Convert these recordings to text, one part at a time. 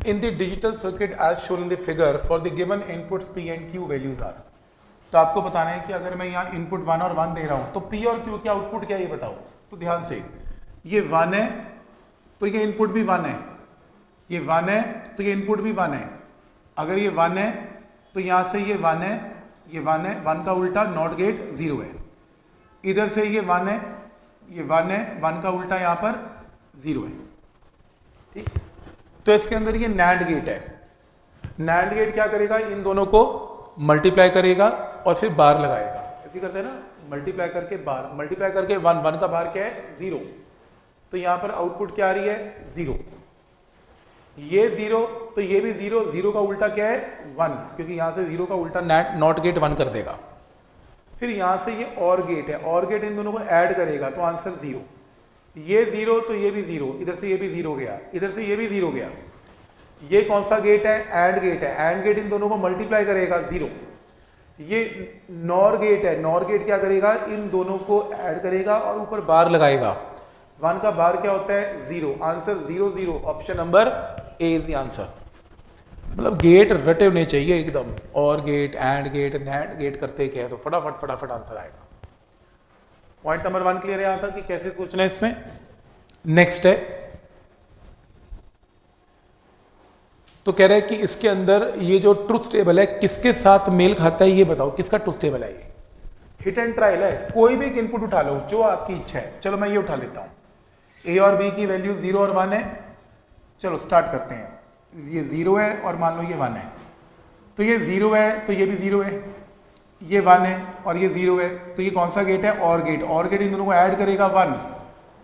in the digital circuit as shown in the figure for the given inputs P and Q values are। तो आपको बताना है कि अगर मैं यहाँ इनपुट 1 और 1 दे रहा हूँ तो P और Q के आउटपुट क्या है ये बताओ। तो ध्यान से, ये 1 है तो ये इनपुट भी 1 है, ये 1 है तो ये इनपुट भी 1 है। अगर ये 1 है तो यहाँ से ये 1 है, ये 1 है, 1 का उल्टा नॉट गेट 0 है। इधर से ये 1 है, ये 1 है, 1 का उल्टा यहाँ पर 0 है। ठीक, तो इसके अंदर ये NAND गेट है। NAND गेट क्या करेगा, इन दोनों को मल्टीप्लाई करेगा और फिर बार लगाएगा। ऐसे करते हैं ना, मल्टीप्लाई करके बार, मल्टीप्लाई करके 1 का बार क्या है 0, तो यहां पर आउटपुट क्या आ रही है 0। ये 0 तो ये भी 0, 0 का उल्टा क्या है 1, क्योंकि यहां से 0 का उल्टा नॉट गेट 1 कर देगा। फिर यहां से ये OR गेट है, OR गेट इन दोनों को ऐड करेगा तो आंसर 0। ये 0 तो ये भी 0, इधर से ये भी 0 गया, इधर से ये भी 0 गया। ये कौन सा गेट है, AND गेट है, AND गेट इन दोनों को मल्टीप्लाई करेगा 0। ये NOR गेट है, NOR गेट क्या करेगा, इन दोनों को ऐड करेगा और ऊपर बार लगाएगा। 1 का बार क्या होता है 0, answer 0 0, option number A is the answer. मतलब गेट रटे होने चाहिए एकदम, OR gate, AND gate, NAND gate करते क्या है तो फटाफट फटाफट आंसर आएगा। पॉइंट नंबर 1 क्लियर है यहां तक कि कैसे पूछना है इसमें। नेक्स्ट है, तो कह रहा है कि इसके अंदर ये जो ट्रुथ टेबल है किसके साथ मेल खाता है ये बताओ, किसका ट्रुथ टेबल है ये। हिट एंड ट्रायल है, कोई भी एक इनपुट उठा लो जो आपकी इच्छा है। चलो मैं ये उठा लेता हूं, ए और बी की वैल्यू 0 और 1 है। चलो स्टार्ट करते हैं, ये 0 है और मान लो ये 1 है, तो ये 0 है तो ये भी 0 है, ये 1 है और ये 0 है, तो ये कौन सा गेट है OR गेट। OR गेट इन दोनों को ऐड करेगा 1,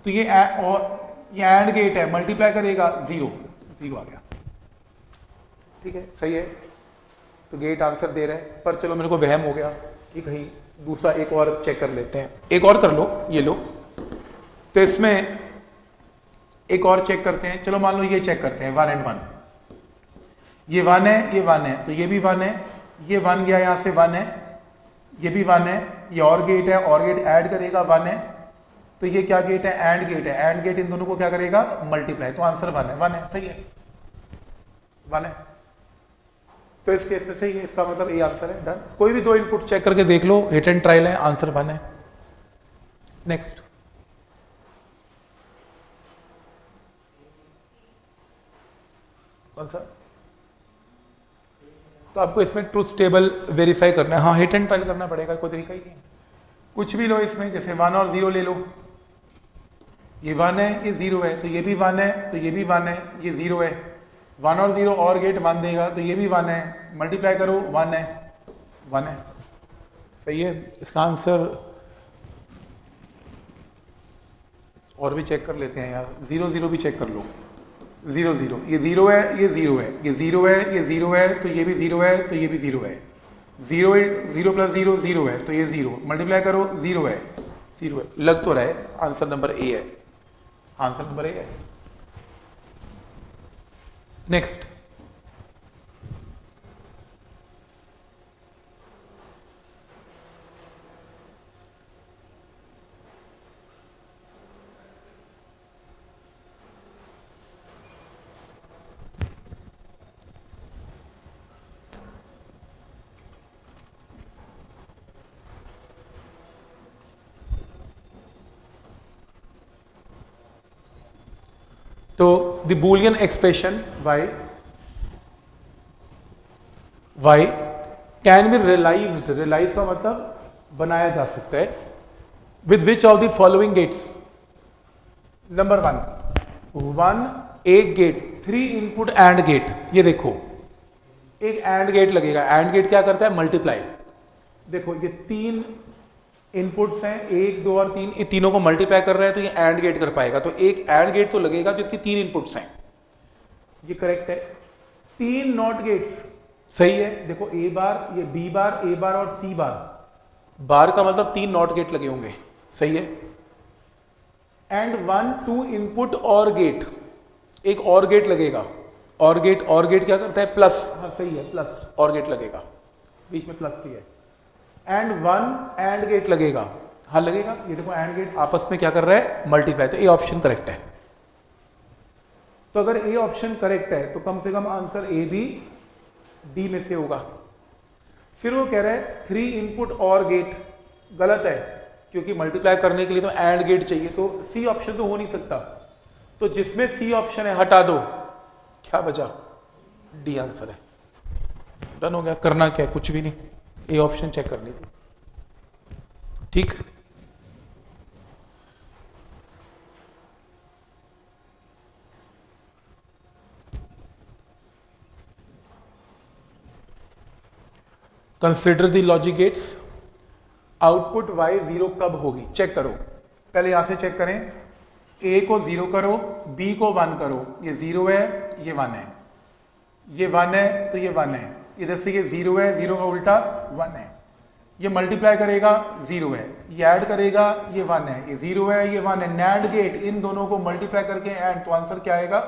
तो ये AND गेट है, मल्टीप्लाई करेगा 0, 0 आ गया। ठीक है, सही है, तो गेट आंसर दे रहा है। पर चलो मेरे को वहम हो गया कि कहीं दूसरा एक और चेक कर लेते हैं, एक और कर लो, ये लो। तो इसमें एक और चेक करते हैं, चलो मान लो ये चेक करते हैं 1 and 1। ये 1 है, ये 1 है, तो ये भी 1 है, ये 1 गया यहाँ से 1 है, ये भी 1 है, ये OR गेट है, OR गेट ऐड करेगा 1 है, तो ये क्या गेट है AND गेट है, AND गेट इन दोनों को क्या करेगा मल्टीप्लाई, तो आंसर 1 है, 1 है, सही है 1 है। तो इस केस में सही है, इसका मतलब ए आंसर है, डन। कोई भी दो इनपुट चेक करके देख लो, हिट एंड ट्रायल है, आंसर 1 है। नेक्स्ट, कौन सा, तो आपको इसमें ट्रुथ टेबल वेरीफाई करना है। हाँ, हिट एंड ट्रायल करना पड़ेगा, कोई तरीका ही नहीं। कुछ भी लो इसमें, जैसे 1 और 0 ले लो, ये 1 है, ये 0 है, तो ये भी 1 है, तो ये भी 1 है, ये 0 है। 1 और 0 OR गेट 1 देगा, तो ये भी 1 है, मल्टीप्लाई करो 1 है, 1 है, सही है। इसका आंसर और भी चेक कर लेते हैं यार, 0 0 भी चेक कर लो, 0 0, ये 0 है, ये 0 है, ये 0 है, ये 0 है, तो ये भी 0 है, तो ये भी 0 है, 0 0 प्लस 0 0 है, तो ये 0, मल्टीप्लाई करो 0 है, 0 है। लग तो रहा है आंसर नंबर ए है, आंसर नंबर ए है। नेक्स्ट, तो the Boolean expression y can be realized, realize का मतलब बनाया जा सकता है, with which of the following gates. Number 1 एक गेट, 3 इनपुट एंड गेट। ये देखो एक एंड गेट लगेगा, एंड गेट क्या करता है मल्टीप्लाई। देखो ये 3 इनपुट्स हैं, 1 2 और 3, ये तीनों को मल्टीप्लाई कर रहा है, तो ये एंड गेट कर पाएगा। तो एक एंड गेट तो लगेगा जिसकी 3 इनपुट्स हैं, ये करेक्ट है। 3 नॉट गेट्स, सही है। देखो ए बार, ये बी बार, ए बार और सी बार, बार का मतलब 3 नॉट गेट लगे होंगे, सही है। एंड 1 2 इनपुट और गेट, एक और गेट लगेगा, और गेट क्या करता है प्लस, हाँ सही है, प्लस और गेट लगेगा, बीच में प्लस भी है। एंड 1 एंड गेट लगेगा, हाँ लगेगा, ये देखो एंड गेट आपस में क्या कर रहा है मल्टीप्लाई, तो ये ऑप्शन करेक्ट है। तो अगर ए ऑप्शन करेक्ट है तो कम से कम आंसर ए भी डी में से होगा। फिर वो कह रहा है 3 इनपुट और गेट, गलत है क्योंकि मल्टीप्लाई करने के लिए तो एंड गेट चाहिए, तो सी ऑप्शन तो हो नहीं सकता। तो जिसमें सी ऑप्शन है हटा दो, क्या बचा, डी आंसर है। डन हो गया। करना क्या है, कुछ भी नहीं, ए ऑप्शन चेक करनी थी। ठीक, consider the logic gates. Output y 0 कब होगी, चेक करो। पहले यहां से चेक करें, a को 0 करो, b को 1 करो। ये 0 है, ये 1 है, ये 1 है तो ये 1 है, इधर से ये 0 है, 0 का उल्टा 1 है। ये मल्टीप्लाई करेगा 0 है, ये ऐड करेगा ये 1 है, ये 0 है, ये 1 है। नैंड गेट, इन दोनों को मल्टीप्लाई करके ऐड, तो आंसर क्या आएगा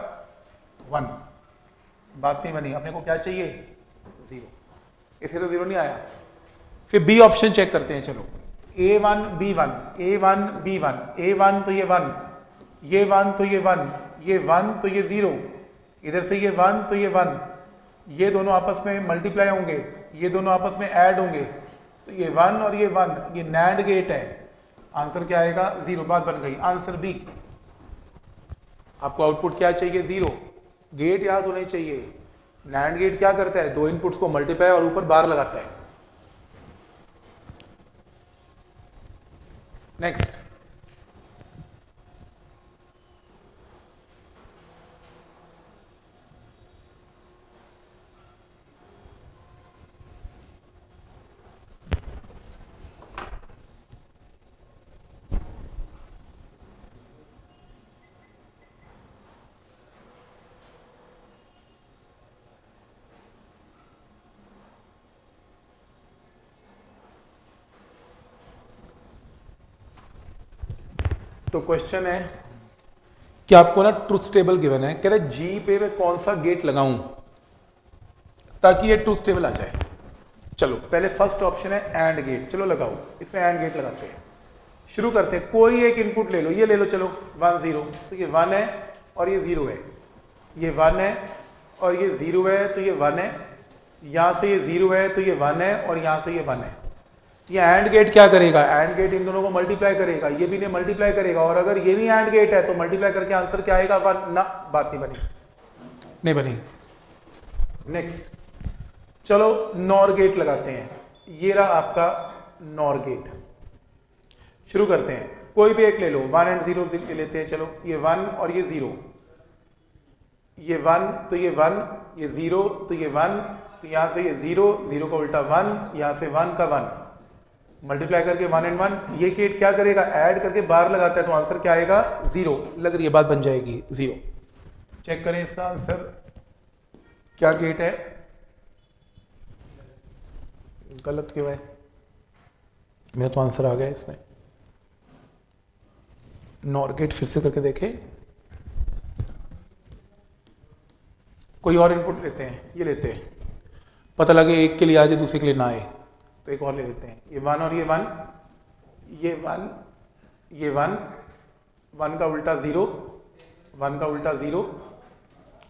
1। बात नहीं बनी, अपने को क्या चाहिए 0, इसे तो 0 नहीं आया। फिर बी ऑप्शन चेक करते हैं, चलो a1 b1, a1 b1, a1 तो ये 1, ये 1 तो ये 1, ये 1 तो ये 0, इधर से ये 1 तो ये 1, ये दोनों आपस में मल्टीप्लाई होंगे, ये दोनों आपस में ऐड होंगे, तो ये 1 और ये 1, ये नैंड गेट है। आंसर क्या आएगा 0। बात बन गई। Answer B. आपको आउटपुट क्या चाहिए 0, गेट याद होने चाहिए। नैंड गेट क्या करता है, दो इनपुट्स को मल्टीप्लाई और ऊपर बार लगाता है। नेक्स्ट, तो क्वेश्चन है कि आपको ना ट्रुथ टेबल गिवन है, कह रहे जी पे मैं कौन सा गेट लगाऊं ताकि ये ट्रुथ टेबल आ जाए। चलो पहले फर्स्ट ऑप्शन है एंड गेट, चलो लगाओ, इसमें एंड गेट लगाते हैं। शुरू करते हैं, कोई एक इनपुट ले लो, ये ले लो, चलो 1 0, तो ये 1 है और ये 0 है, ये 1 है और ये 0 है तो ये 1 है, यहां से ये 0 है तो ये 1 है और यहां से ये 1 है। ये एंड गेट क्या करेगा, एंड गेट इन दोनों को मल्टीप्लाई करेगा, ये भी ने मल्टीप्लाई करेगा, और अगर ये भी एंड गेट है तो मल्टीप्लाई करके आंसर क्या आएगा 1 ना। बात नहीं बनी, नहीं बनी। नेक्स्ट, चलो नॉर गेट लगाते हैं। ये रहा आपका नॉर गेट। शुरू करते हैं, कोई भी एक ले लो, 1 एंड 0 ले लेते हैं। चलो ये 1 और ये 0, ये 1 तो ये 1, ये 0 तो ये 1, तो यहां से ये 0, 0 का उल्टा 1, यहां से 1 का 1, मल्टीप्लाई करके 1 एंड 1। ये गेट क्या करेगा, ऐड करके बार लगाता है, तो आंसर क्या आएगा 0। लग रही है बात, बन जाएगी 0। चेक करें इसका आंसर क्या गेट है, गलत क्यों है, मेरा तो आंसर आ गया इसमें। नॉर गेट फिर से करके देखें, कोई और इनपुट लेते हैं, ये लेते हैं, पता लगे एक के लिए आ जाए दूसरे के लिए ना आए, तो एक और ले लेते हैं। ये 1 और ये 1, ये 1, ये 1, 1 का उल्टा 0, 1 का उल्टा 0,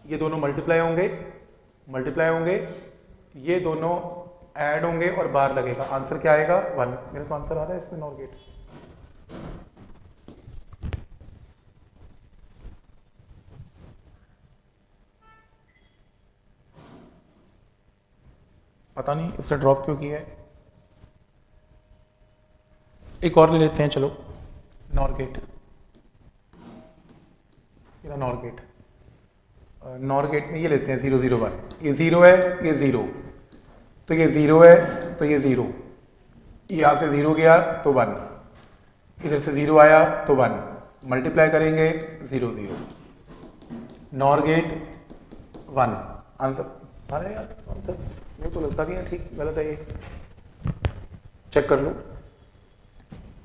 ये दोनों मल्टीप्लाई होंगे, मल्टीप्लाई होंगे, ये दोनों ऐड होंगे और बार लगेगा। आंसर क्या आएगा 1। मेरा तो आंसर आ रहा है इसमें नॉर गेट। पता नहीं इसने ड्रॉप क्यों किया है। एक और ले लेते हैं, चलो NOR gate, NOR gate, NOR gate में ये लेते हैं 0 0 1, ये 0 है, ये 0, तो ये 0 है तो ये 0, यहां से 0 गया तो 1, इधर से 0 आया तो 1, मल्टीप्लाई करेंगे 0 0, नॉर गेट 1। आंसर अरे यार, आंसर ये तो लगता नहीं है ठीक, गलत है ये, चेक कर लो।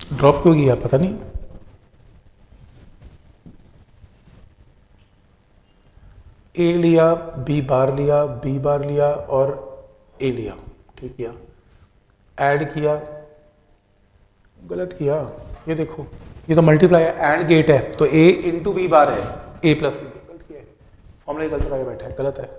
ड्रॉप क्यों किया पता नहीं। ए लिया, बी बार लिया, बी बार लिया और ए लिया, ठीक किया, ऐड किया, गलत किया। ये देखो, ये तो मल्टीप्लाई है, एंड गेट है तो ए इंटू बी बार है, ए प्लस, गलत किया है। फॉर्मूला गलत लगा के बैठा है, गलत है।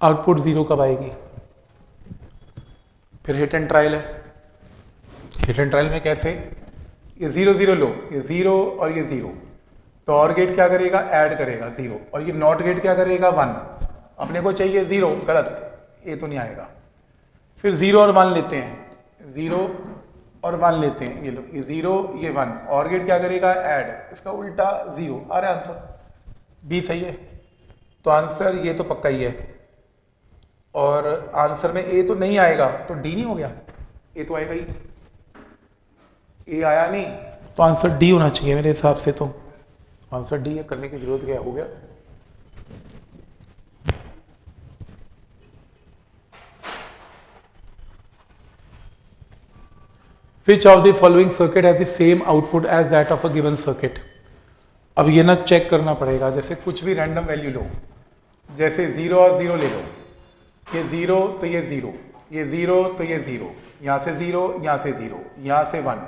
आउटपुट 0 कब आएगी? फिर हिट एंड ट्रायल है। हिट एंड ट्रायल में कैसे? ये 0 0 लो, ये 0 और ये 0, तो और गेट क्या करेगा? ऐड करेगा 0, और ये नॉट गेट क्या करेगा? 1। अपने को चाहिए 0, गलत, ये तो नहीं आएगा। फिर 0 और 1 लेते हैं, 0 और 1 लेते हैं, ये लो, ये 0 ये 1, और गेट क्या करेगा? ऐड, इसका उल्टा 0। आ रहा है आंसर, बी सही है। तो आंसर ये तो पक्का ही है, और आंसर में ए तो नहीं आएगा, तो डी नहीं हो गया? ए तो आएगा ही, ए आया नहीं, तो आंसर डी होना चाहिए मेरे हिसाब से। तो आंसर डी है, करने की जरूरत क्या हो गया। Which of the following circuit has the same output as that of a given circuit? अब ये ना चेक करना पड़ेगा, जैसे कुछ भी रैंडम वैल्यू लो, जैसे 0 और 0 ले लो, ये 0 तो ये 0, ये 0 तो ये 0, यहाँ से 0, यहाँ से 0, यहाँ से 1,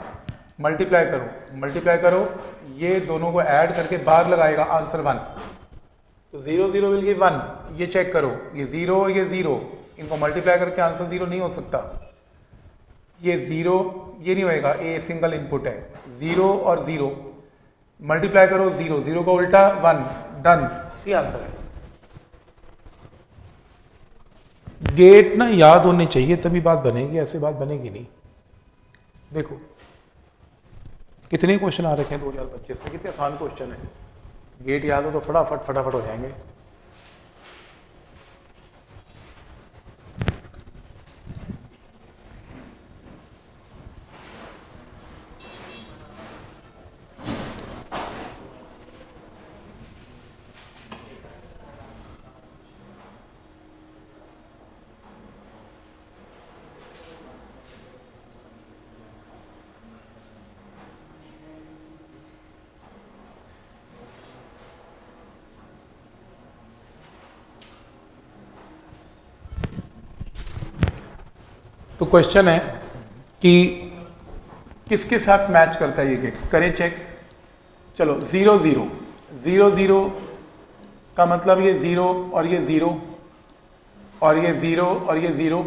मल्टीप्लाई करो, मल्टीप्लाई करो, ये दोनों को ऐड करके बाहर लगाएगा आंसर 1, तो 0 0 विल गिव 1। ये चेक करो, ये 0 ये 0, इनको मल्टीप्लाई करके आंसर 0 नहीं हो सकता। ये 0 ये नहीं होएगा, ए सिंगल इनपुट है, 0 और 0 मल्टीप्लाई करो, 0 0 का उल्टा 1, डन, सी आंसर है। गेट ना याद होने चाहिए तभी बात बनेगी, ऐसे बात बनेगी नहीं। देखो कितने क्वेश्चन आ रखे हैं 2025 में, कितने आसान क्वेश्चन है। गेट याद हो तो फटाफट फटाफट हो जाएंगे। तो क्वेश्चन है कि किसके साथ मैच करता है ये गेट, करें चेक। चलो 0 0 0 0 का मतलब ये 0 और ये 0 और ये 0 और ये 0,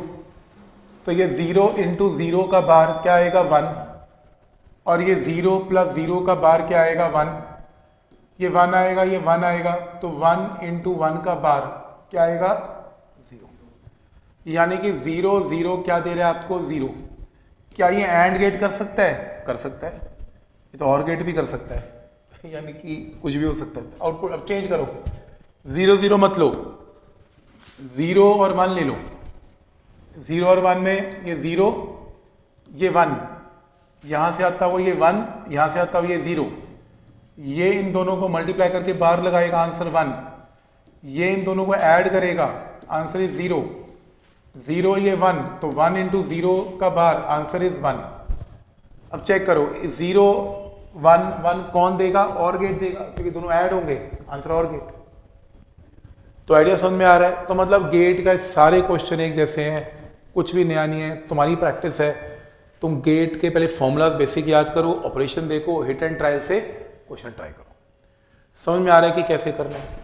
तो ये 0 इंटू 0 का बार क्या आएगा? 1, और ये 0 प्लस 0 का बार क्या आएगा? 1, ये 1 आएगा, ये 1 आएगा, तो 1 इंटू 1 का बार क्या आएगा? 0। यानी कि 0 0 क्या दे रहा है आपको? 0। क्या ये एंड गेट कर सकता है? कर सकता है। ये तो और गेट भी कर सकता है, यानी कि कुछ भी हो सकता है। आउटपुट अब चेंज करो, 0 0 मत लो, 0 और 1 ले लो। 0 और 1 में ये 0 ये 1, यहां से आता हुआ ये 1, यहां से आता हुआ ये 0, ये इन दोनों को मल्टीप्लाई करके बाहर लगाएगा आंसर 1, ये इन दोनों को ऐड करेगा आंसर इज 0, 0 ये 1, तो 1 इंटू 0 का बार आंसर इज 1। अब चेक करो, 0 1 1 कौन देगा? और गेट देगा, क्योंकि दोनों ऐड होंगे, आंसर और गेट। तो आइडिया समझ में आ रहा है। तो मतलब गेट का सारे क्वेश्चन एक जैसे हैं, कुछ भी नया नहीं है, तुम्हारी प्रैक्टिस है। तुम गेट के पहले फॉर्मूलाज बेसिक याद करो, ऑपरेशन देखो, हिट एंड ट्रायल से क्वेश्चन ट्राई करो। समझ में आ रहा है कि कैसे करना है।